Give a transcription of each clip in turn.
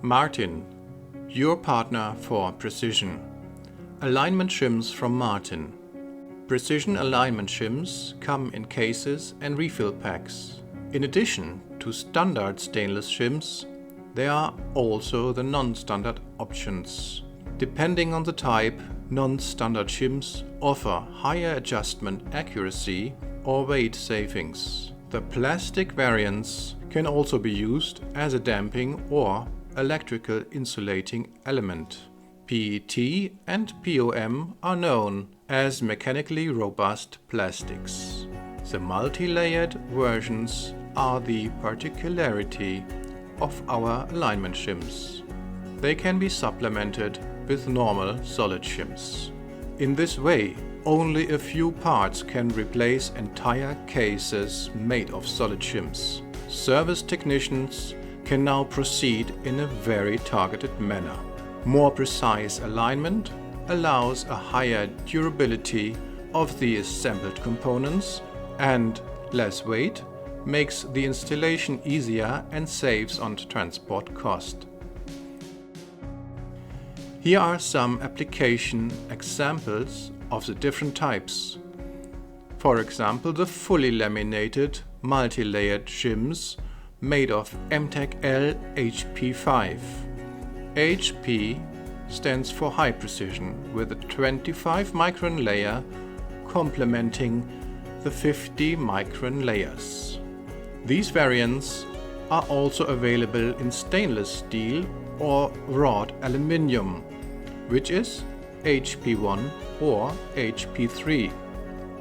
Martin, your partner for precision. Alignment shims from Martin. Precision alignment shims come in cases and refill packs. In addition to standard stainless shims, there are also the non-standard options. Depending on the type, non-standard shims offer higher adjustment accuracy or weight savings. The plastic variants can also be used as a damping or electrical insulating element. PET and POM are known as mechanically robust plastics. The multi-layered versions are the particularity of our alignment shims. They can be supplemented with normal solid shims. In this way, only a few parts can replace entire cases made of solid shims. Service technicians can now proceed in a very targeted manner. More precise alignment allows a higher durability of the assembled components, and less weight makes the installation easier and saves on transport cost. Here are some application examples of the different types. For example, the fully laminated multi-layered shims made of M-Tech HP5. HP stands for high precision, with a 25 micron layer complementing the 50 micron layers. These variants are also available in stainless steel or wrought aluminium, which is HP1 or HP3.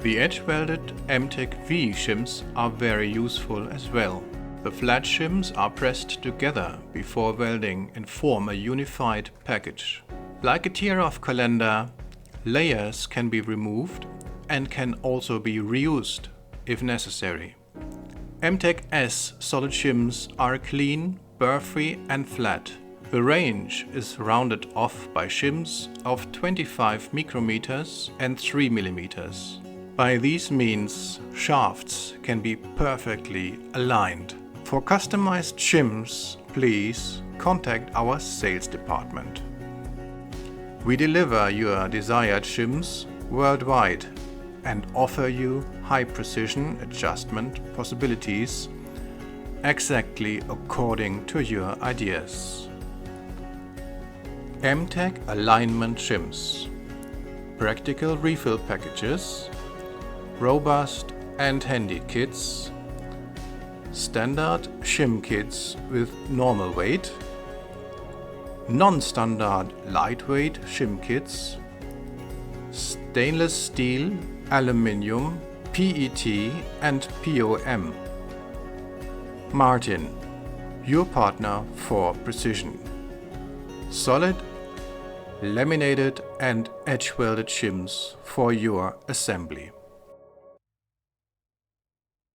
The edge-welded M-Tech V shims are very useful as well. The flat shims are pressed together before welding and form a unified package. Like a tear-off calendar, layers can be removed and can also be reused if necessary. M-Tech S solid shims are clean, burr-free and flat. The range is rounded off by shims of 25 micrometers and 3 millimeters. By these means, shafts can be perfectly aligned. For customized shims, please contact our sales department. We deliver your desired shims worldwide and offer you high precision adjustment possibilities exactly according to your ideas. M-Tech Alignment Shims. Practical refill packages, robust and handy kits, standard shim kits with normal weight, non-standard lightweight shim kits, stainless steel, aluminium, PET and POM. Martin, your partner for precision. Solid, laminated and edge-welded shims for your assembly.